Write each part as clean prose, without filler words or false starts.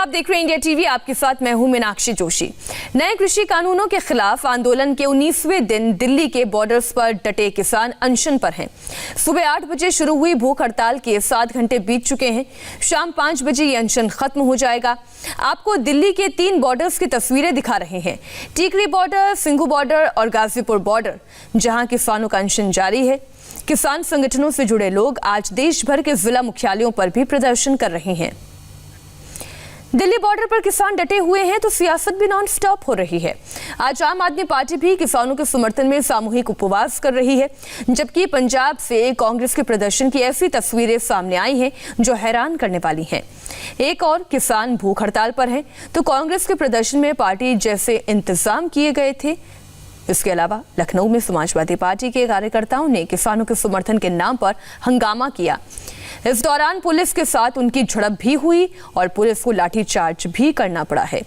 आप देख रहे हैं इंडिया टीवी। आपके साथ मैं हूं मीनाक्षी जोशी। नए कृषि कानूनों के खिलाफ आंदोलन के 19वें दिन दिल्ली के बॉर्डर्स पर डटे किसान अनशन पर हैं। सुबह 8 बजे शुरू हुई भूख हड़ताल के 7 घंटे बीत चुके हैं। शाम 5 बजे ये अनशन खत्म हो जाएगा। आपको दिल्ली के 3 बॉर्डर्स की तस्वीरें दिखा रहे हैं, टीकरी बॉर्डर, सिंघू बॉर्डर और गाजीपुर बॉर्डर, जहां किसानों का अनशन जारी है। किसान संगठनों से जुड़े लोग आज देश भर के जिला मुख्यालयों पर भी प्रदर्शन कर रहे हैं। दिल्ली बॉर्डर पर किसान डटे हुए हैं तो सियासत भी नॉन स्टॉप हो रही है। आज आम आदमी पार्टी भी किसानों के समर्थन में सामूहिक उपवास कर रही है, जबकि पंजाब से कांग्रेस के प्रदर्शन की ऐसी तस्वीरें सामने आई हैं जो हैरान करने वाली हैं। एक और किसान भूख हड़ताल पर हैं तो कांग्रेस के प्रदर्शन में पार्टी जैसे इंतजाम किए गए थे। इसके अलावा लखनऊ में समाजवादी पार्टी के कार्यकर्ताओं ने किसानों के समर्थन के नाम पर हंगामा किया। इस दौरान पुलिस के साथ उनकी झड़प भी हुई और पुलिस को लाठीचार्ज भी करना पड़ा है।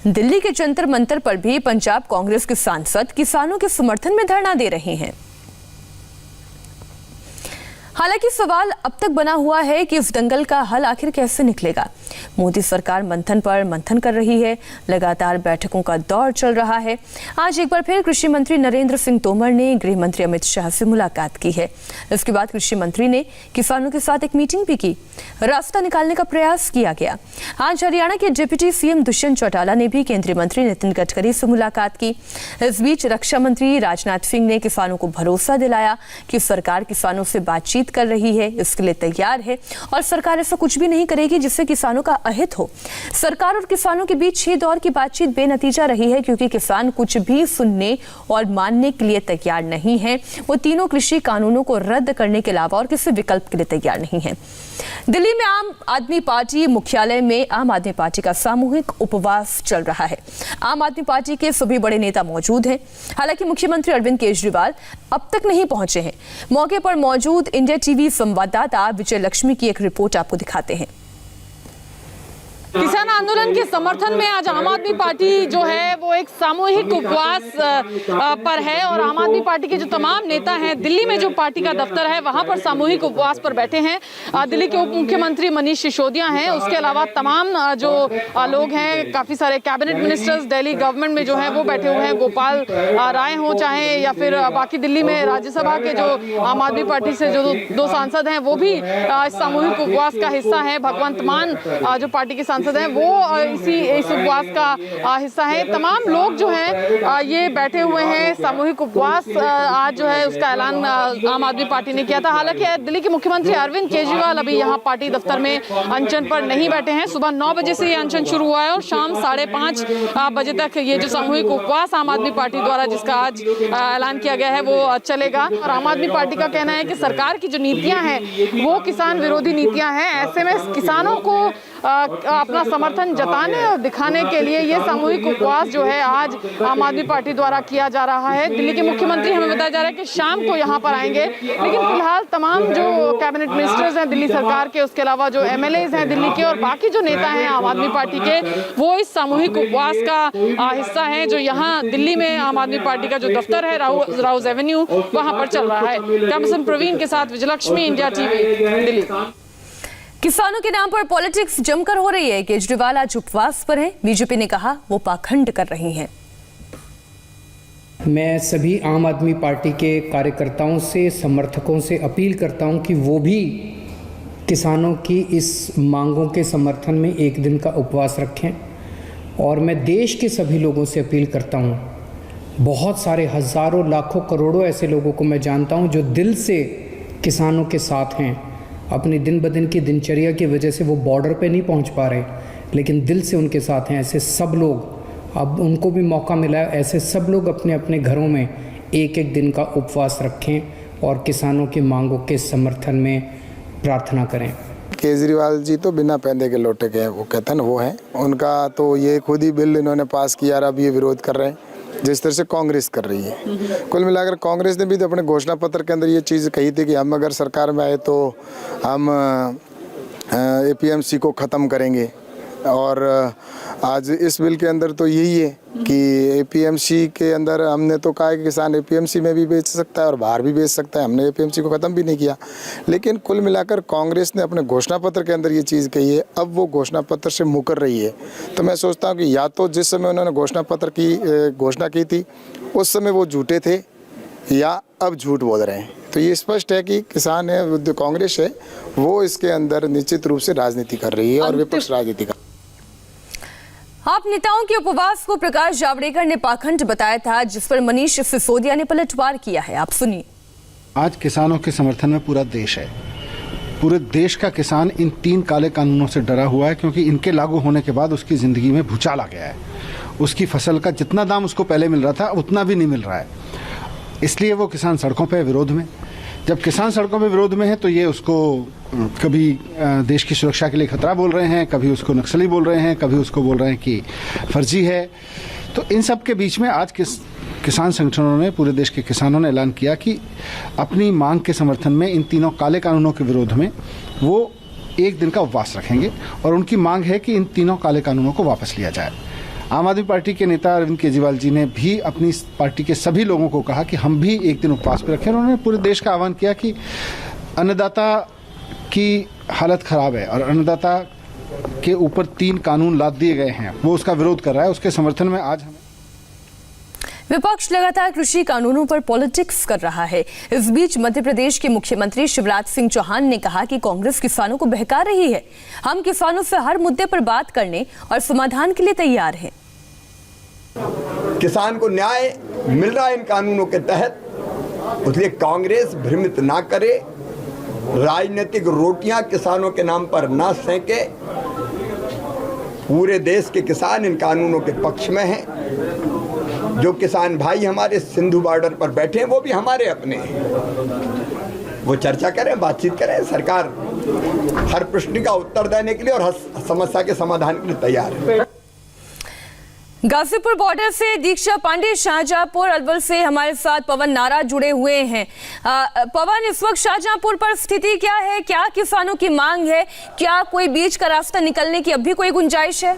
दिल्ली के जंतर मंतर पर भी पंजाब कांग्रेस के सांसद किसानों के समर्थन में धरना दे रहे हैं। हालांकि सवाल अब तक बना हुआ है कि इस दंगल का हल आखिर कैसे निकलेगा। मोदी सरकार मंथन पर मंथन कर रही है, लगातार बैठकों का दौर चल रहा है। आज एक बार फिर कृषि मंत्री नरेंद्र सिंह तोमर ने गृह मंत्री अमित शाह से मुलाकात की है। इसके बाद कृषि मंत्री ने किसानों के साथ एक मीटिंग भी की। रास्ता निकालने का प्रयास किया गया। आज हरियाणा के डिप्टी सीएम दुष्यंत चौटाला ने भी केंद्रीय मंत्री नितिन गडकरी से मुलाकात की। इस बीच रक्षा मंत्री राजनाथ सिंह ने किसानों को भरोसा दिलाया कि सरकार किसानों से बातचीत कर रही है, इसके लिए तैयार है और सरकार ऐसा कुछ भी नहीं करेगी जिससे किसानों का अहित हो। सरकार और किसानों के बीच 6 दौर की बातचीत बेनतीजा रही है, क्योंकि किसान कुछ भी सुनने और मानने के लिए तैयार नहीं है। वो तीनों कृषि कानूनों को रद्द करने के अलावा और किसी विकल्प के लिए तैयार नहीं है। दिल्ली में आम आदमी पार्टी मुख्यालय में आम आदमी पार्टी का सामूहिक उपवास चल रहा है। आम आदमी पार्टी के सभी बड़े नेता मौजूद हैं। हालांकि मुख्यमंत्री अरविंद केजरीवाल अब तक नहीं पहुंचे हैं। मौके पर मौजूद इंडिया टीवी संवाददाता विजय लक्ष्मी की एक रिपोर्ट आपको दिखाते हैं। किसान आंदोलन के समर्थन में आज आम आदमी पार्टी जो है वो एक सामूहिक उपवास पर है और आम आदमी पार्टी के जो तमाम नेता हैं, दिल्ली में जो पार्टी का दफ्तर है वहां पर सामूहिक उपवास पर बैठे हैं। दिल्ली के उप मुख्यमंत्री मनीष सिसोदिया हैं, उसके अलावा तमाम जो लोग हैं, काफी सारे कैबिनेट मिनिस्टर्स दिल्ली गवर्नमेंट में जो है वो बैठे हुए हैं। गोपाल राय हो चाहे या फिर बाकी दिल्ली में राज्यसभा के जो आम आदमी पार्टी से जो 2 सांसद हैं वो भी सामूहिक उपवास का हिस्सा है। भगवंत मान जो पार्टी के सांसद हैं वो इस उपवास का हिस्सा है। तमाम लोग जो हैं ये बैठे हुए हैं। सामूहिक उपवास आज जो है उसका ऐलान आम आदमी पार्टी ने किया था। हालांकि दिल्ली के मुख्यमंत्री अरविंद केजरीवाल अभी यहाँ पार्टी दफ्तर में अनशन पर नहीं बैठे हैं। सुबह 9 बजे से ये अनशन शुरू हुआ है और शाम 5:30 बजे तक ये जो सामूहिक उपवास आम आदमी पार्टी द्वारा जिसका आज ऐलान किया गया है वो चलेगा। और आम आदमी पार्टी का कहना है कि सरकार की जो नीतियां हैं वो किसान विरोधी नीतियां हैं। ऐसे में किसानों को अपना समर्थन जताने और दिखाने के लिए ये सामूहिक उपवास जो है आज आम आदमी पार्टी द्वारा किया जा रहा है। दिल्ली के मुख्यमंत्री हमें बताया जा रहा है कि शाम को यहाँ पर आएंगे, लेकिन फिलहाल तमाम जो कैबिनेट मिनिस्टर्स हैं दिल्ली सरकार के, उसके अलावा जो एमएलएज हैं दिल्ली के और बाकी जो नेता हैं आम आदमी पार्टी के, वो इस सामूहिक उपवास का हिस्सा है जो यहाँ दिल्ली में आम आदमी पार्टी का जो दफ्तर है राउज एवेन्यू वहाँ पर चल रहा है। कैमरामैन प्रवीण के साथ विजयलक्ष्मी, इंडिया टीवी, दिल्ली। किसानों के नाम पर पॉलिटिक्स जमकर हो रही है। केजरीवाल आज उपवास पर हैं। बीजेपी ने कहा वो पाखंड कर रही हैं। मैं सभी आम आदमी पार्टी के कार्यकर्ताओं से, समर्थकों से अपील करता हूं कि वो भी किसानों की इस मांगों के समर्थन में एक दिन का उपवास रखें। और मैं देश के सभी लोगों से अपील करता हूं, बहुत सारे हज़ारों लाखों करोड़ों ऐसे लोगों को मैं जानता हूं जो दिल से किसानों के साथ हैं। अपनी दिन ब दिन की दिनचर्या की वजह से वो बॉर्डर पे नहीं पहुंच पा रहे, लेकिन दिल से उनके साथ हैं। ऐसे सब लोग, अब उनको भी मौका मिला है, ऐसे सब लोग अपने अपने घरों में एक एक दिन का उपवास रखें और किसानों की मांगों के समर्थन में प्रार्थना करें। केजरीवाल जी तो बिना पैदे के लौटे गए, वो कहते हैं ना, वो हैं उनका तो ये खुद ही बिल इन्होंने पास किया और अब ये विरोध कर रहे हैं जिस तरह से कांग्रेस कर रही है। कुल मिलाकर कांग्रेस ने भी तो अपने घोषणा पत्र के अंदर ये चीज़ कही थी कि हम अगर सरकार में आए तो हम एपीएमसी को ख़त्म करेंगे, और आज इस बिल के अंदर तो यही है कि एपीएमसी के अंदर हमने तो कहा है कि किसान एपीएमसी में भी बेच सकता है और बाहर भी बेच सकता है। हमने एपीएमसी को ख़त्म भी नहीं किया, लेकिन कुल मिलाकर कांग्रेस ने अपने घोषणा पत्र के अंदर ये चीज़ कही है। अब वो घोषणा पत्र से मुकर रही है। तो मैं सोचता हूँ कि या तो जिस समय उन्होंने घोषणा पत्र की घोषणा की थी उस समय वो झूठे थे या अब झूठ बोल रहे हैं। तो ये स्पष्ट है कि किसान है, जो कांग्रेस है, वो इसके अंदर निश्चित रूप से राजनीति कर रही है और विपक्ष राजनीति कर। आप नेताओं के उपवास को प्रकाश जावड़ेकर ने पाखंड बताया था, जिस पर मनीष सिसोदिया ने पलटवार किया है। आप सुनिए। आज किसानों के समर्थन में पूरा देश है। पूरे देश का किसान इन 3 काले कानूनों से डरा हुआ है, क्योंकि इनके लागू होने के बाद उसकी जिंदगी में भूचाल आ गया है। उसकी फसल का जितना दाम उसको पहले मिल रहा था उतना भी नहीं मिल रहा है। इसलिए वो किसान सड़कों पे विरोध में। जब किसान सड़कों पे विरोध में है तो ये उसको कभी देश की सुरक्षा के लिए खतरा बोल रहे हैं, कभी उसको नक्सली बोल रहे हैं, कभी उसको बोल रहे हैं कि फर्जी है। तो इन सब के बीच में आज किसान संगठनों ने, पूरे देश के किसानों ने ऐलान किया कि अपनी मांग के समर्थन में इन तीनों काले कानूनों के विरोध में वो 1 दिन का उपवास रखेंगे और उनकी मांग है कि इन तीनों काले कानूनों को वापस लिया जाए। आम आदमी पार्टी के नेता अरविंद केजरीवाल जी ने भी अपनी पार्टी के सभी लोगों को कहा कि हम भी 1 दिन उपवास पर रखें। उन्होंने पूरे देश का आह्वान किया कि अन्नदाता की हालत खराब है और अन्नदाता के ऊपर 3 कानून लाद दिए गए हैं, वो उसका विरोध कर रहा है। उसके समर्थन में आज हमें विपक्ष लगातार कृषि कानूनों पर पॉलिटिक्स कर रहा है। इस बीच मध्य प्रदेश के मुख्यमंत्री शिवराज सिंह चौहान ने कहा कि कांग्रेस किसानों को बहका रही है। हम किसानों से हर मुद्दे पर बात करने और समाधान के लिए तैयार हैं। किसान को न्याय मिल रहा है इन कानूनों के तहत, इसलिए कांग्रेस भ्रमित ना करे, राजनीतिक रोटियां किसानों के नाम पर ना सेके। पूरे देश के किसान इन कानूनों के पक्ष में हैं। जो किसान भाई हमारे सिंधु बॉर्डर पर बैठे हैं वो भी हमारे अपने हैं। वो चर्चा करें, बातचीत करें। सरकार हर प्रश्न का उत्तर देने के लिए और हर समस्या के समाधान के लिए तैयार है। गाजीपुर बॉर्डर से दीक्षा पांडे, शाहजहांपुर अलवर से हमारे साथ पवन नारा जुड़े हुए हैं। पवन, इस वक्त शाहजहांपुर पर स्थिति क्या है? क्या किसानों की मांग है? क्या कोई बीच का रास्ता निकलने की अब भी कोई गुंजाइश है?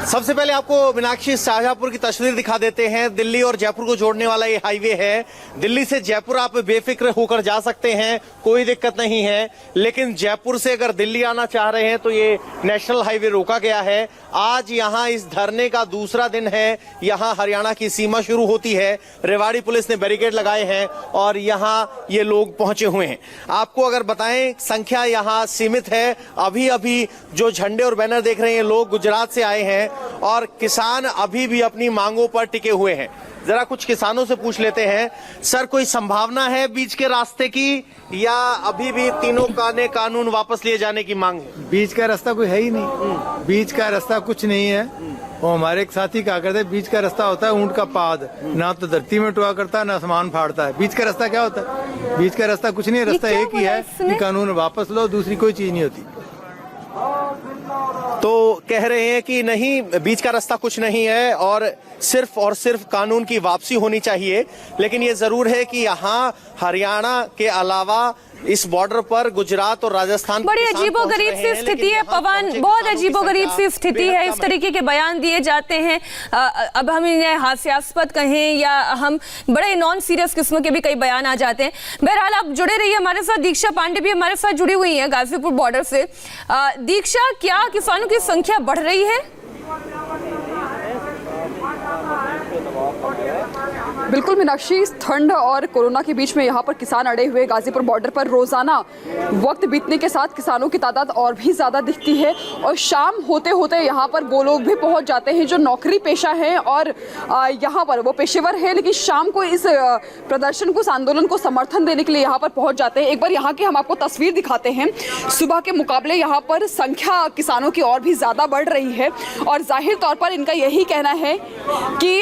सबसे पहले आपको मीनाक्षी शाहजहांपुर की तस्वीर दिखा देते हैं। दिल्ली और जयपुर को जोड़ने वाला ये हाईवे है। दिल्ली से जयपुर आप बेफिक्र होकर जा सकते हैं, कोई दिक्कत नहीं है। लेकिन जयपुर से अगर दिल्ली आना चाह रहे हैं तो ये नेशनल हाईवे रोका गया है। आज यहाँ इस धरने का दूसरा दिन है। यहाँ हरियाणा की सीमा शुरू होती है। रेवाड़ी पुलिस ने बैरिकेड लगाए हैं और यहाँ ये लोग पहुंचे हुए हैं। आपको अगर बताएं, संख्या यहाँ सीमित है। अभी अभी जो झंडे और बैनर देख रहे हैं, लोग गुजरात से आए हैं और किसान अभी भी अपनी मांगों पर टिके हुए हैं। जरा कुछ किसानों से पूछ लेते हैं। सर, कोई संभावना है बीच के रास्ते की, या अभी भी तीनों कानून वापस लिए जाने की मांग है? बीच का रास्ता कोई है ही नहीं। बीच का रास्ता कुछ नहीं है। वो हमारे एक साथी कहा करते, बीच का रास्ता होता है ऊंट का पाद, ना तो धरती में टुआ करता है ना आसमान फाड़ता है। बीच का रास्ता क्या होता है? बीच का रास्ता कुछ नहीं, रास्ता एक ही है कि कानून वापस लो, दूसरी कोई चीज नहीं होती। तो कह रहे हैं कि नहीं, बीच का रास्ता कुछ नहीं है और सिर्फ कानून की वापसी होनी चाहिए। लेकिन ये जरूर है कि यहाँ हरियाणा के अलावा इस बॉर्डर पर गुजरात और राजस्थान बड़ी अजीबोगरीब सी स्थिति है पवन, बहुत अजीबोगरीब सी स्थिति है। इस तरीके के बयान दिए जाते हैं। अब हम इन्हें हास्यास्पद कहें या हम बड़े नॉन सीरियस किस्म के भी कई बयान आ जाते हैं। बहरहाल आप जुड़े रहिए हमारे साथ। दीक्षा पांडे भी हमारे साथ जुड़ी हुई हैं गाजीपुर बॉर्डर से। दीक्षा, क्या किसानों की संख्या बढ़ रही है? बिल्कुल मीनाक्षी, ठंड और कोरोना के बीच में यहाँ पर किसान अड़े हुए गाजीपुर बॉर्डर पर। रोजाना वक्त बीतने के साथ किसानों की तादाद और भी ज़्यादा दिखती है और शाम होते होते यहाँ पर वो लोग भी पहुँच जाते हैं जो नौकरी पेशा हैं और यहाँ पर वो पेशेवर हैं, लेकिन शाम को इस प्रदर्शन को, इस आंदोलन को समर्थन देने के लिए यहाँ पर पहुँच जाते हैं। एक बार यहाँ की हम आपको तस्वीर दिखाते हैं। सुबह के मुकाबले यहाँ पर संख्या किसानों की और भी ज़्यादा बढ़ रही है और जाहिर तौर पर इनका यही कहना है कि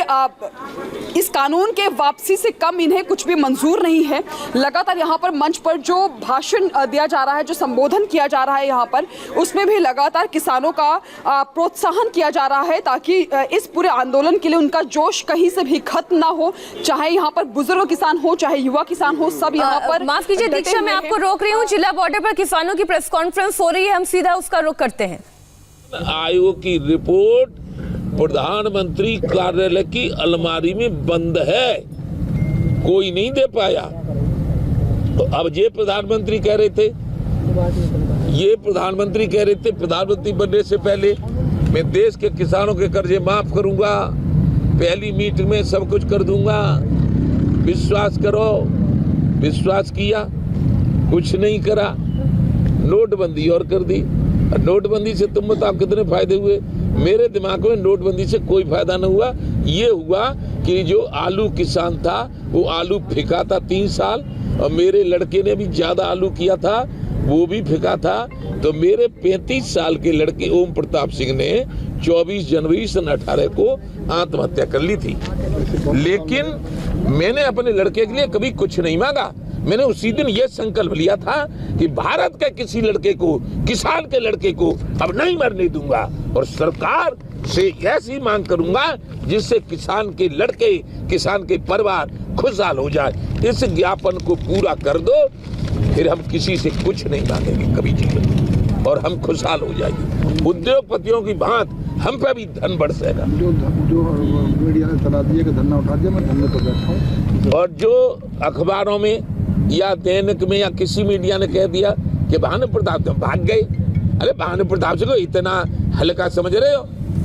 इस कानून के वापसी से कम इन्हें कुछ भी मंजूर नहीं है। लगातार यहाँ पर मंच पर जो भाषण दिया जा रहा है, जो संबोधन किया जा रहा है यहाँ पर, उसमें भी लगातार किसानों का प्रोत्साहन किया जा रहा है ताकि इस पूरे आंदोलन के लिए उनका जोश कहीं से भी खत्म ना हो। चाहे यहाँ पर बुजुर्ग किसान हो, चाहे युवा किसान हो, सब यहाँ पर। माफ कीजिए दीक्षा, मैं आपको रोक रही हूँ। जिला बॉर्डर पर किसानों की प्रेस कॉन्फ्रेंस हो रही है, हम सीधा उसका रुख करते हैं। आयोग की रिपोर्ट प्रधानमंत्री कार्यालय की अलमारी में बंद है, कोई नहीं दे पाया। तो अब ये प्रधानमंत्री कह रहे थे, प्रधानमंत्री बनने से पहले मैं देश के किसानों के कर्जे माफ करूंगा, पहली मीटिंग में सब कुछ कर दूंगा, विश्वास करो। विश्वास किया, कुछ नहीं करा, नोटबंदी और कर दी। नोटबंदी से तुम बताओ कितने फायदे हुए? मेरे दिमाग में नोटबंदी से कोई फायदा न हुआ। ये हुआ कि जो आलू किसान था वो आलू फेंका था 3 साल, और मेरे लड़के ने भी ज्यादा आलू किया था, वो भी फेंका था। तो मेरे 35 साल के लड़के ओम प्रताप सिंह ने 24 जनवरी सन 18 को आत्महत्या कर ली थी। लेकिन मैंने अपने लड़के के लिए कभी कुछ नहीं मांगा। मैंने उसी दिन ये संकल्प लिया था कि भारत के किसी लड़के को, किसान के लड़के को अब नहीं मरने दूंगा, और सरकार से ऐसी मांग करूंगा जिससे किसान के लड़के, किसान के परिवार खुशहाल हो जाए। इस ज्ञापन को पूरा कर दो, फिर हम किसी से कुछ नहीं मांगेंगे कभी जीवन, और हम खुशहाल हो जाएंगे। उद्योगपतियों की भांत हम पे भी धन बरसेगा। जो मीडिया ने चला दिया कि धरना उठा दिया, मैं धरने पर बैठा हूँ। और जो अखबारों में या दैनिक में या किसी मीडिया ने कह दिया कि भानु प्रताप तो भाग गए, अरे भानु प्रताप से को इतना हल्का समझ रहे हो?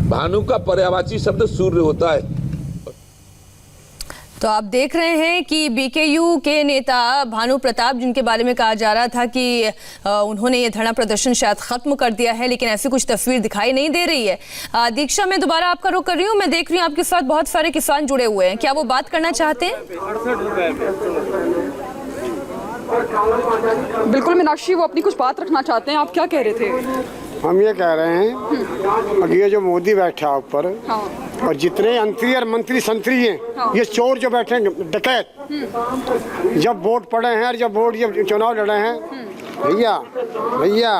भानु का पर्यायवाची शब्द सूर्य होता है। तो आप देख रहे हैं कि बीकेयू के नेता भानु प्रताप, जिनके बारे में कहा जा रहा था कि उन्होंने ये धरना प्रदर्शन शायद खत्म कर दिया है, लेकिन ऐसी कुछ तस्वीर दिखाई नहीं दे रही है। दीक्षा, मैं दोबारा आपका रुख कर रही हूँ। मैं देख रही हूँ आपके साथ बहुत सारे किसान जुड़े हुए हैं, क्या वो बात करना चाहते हैं? बिल्कुल मीनाक्षी, वो अपनी कुछ बात रखना चाहते हैं। आप क्या कह रहे थे? हम ये कह रहे हैं कि ये जो मोदी बैठा ऊपर, और जितने मंत्री संतरी हैं, ये चोर जो बैठे हैं, डकैत, जब वोट पड़े हैं और जब चुनाव लड़े हैं, भैया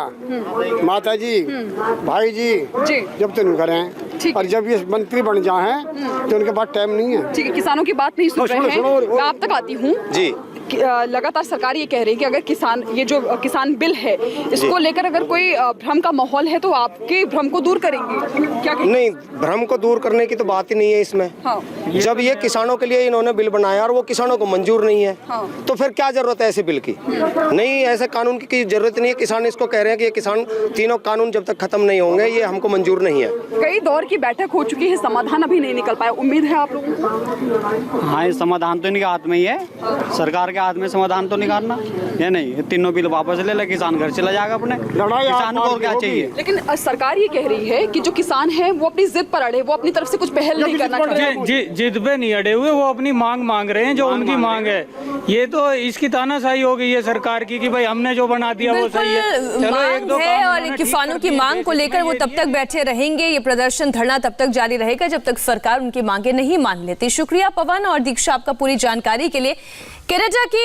माता जी, भाई जी, जब तो नहीं करें, और जब ये मंत्री बन जाए तो उनके पास टाइम नहीं है। ठीक है, किसानों की बात नहीं सुन रहे हैं। मैं आप तक आती हूँ जी। लगातार सरकार ये कह रही है कि अगर ये जो किसान बिल है, इसको लेकर अगर कोई भ्रम का माहौल है तो आपके भ्रम को दूर करेंगे, क्या कहेंगे? नहीं, भ्रम को दूर करने की तो बात ही नहीं है इसमें। जब ये किसानों के लिए इन्होंने बिल बनाया और वो किसानों को मंजूर नहीं है, तो फिर क्या जरूरत है ऐसे बिल की? नहीं, ऐसे कानून की जरूरत नहीं है। किसान इसको कह रहे हैं कि ये किसान तीनों कानून जब तक खत्म नहीं होंगे, ये हमको मंजूर नहीं है। कई दौर की बैठक हो चुकी है, समाधान अभी नहीं निकल पाया। उम्मीद है आप लोगों को? हाँ, समाधान तो इनके हाथ में ही है, सरकार के हाथ में समाधान तो निकालना। या नहीं, तीनों बिल वापस ले, किसान घर चला जाएगा अपने। किसान को क्या चाहिए? लेकिन सरकार ये कह रही है कि जो किसान है वो अपनी जिद पर अड़े, वो अपनी तरफ से कुछ पहल नहीं करना चाहते। जिद पे नहीं अड़े हुए, वो अपनी मांग मांग रहे हैं, जो उनकी मांग है। ये तो इसकी तानाशाही हो गई है सरकार की कि भाई हमने जो बना दिया वो सही है। चलो, एक दो है, और किसानों की मांग को लेकर वो तब तक बैठे रहेंगे। ये प्रदर्शन, धरना तब तक जारी रहेगा जब तक सरकार उनकी मांगे नहीं मान लेती। शुक्रिया पवन और दीक्षा आपका पूरी जानकारी के लिए। केरला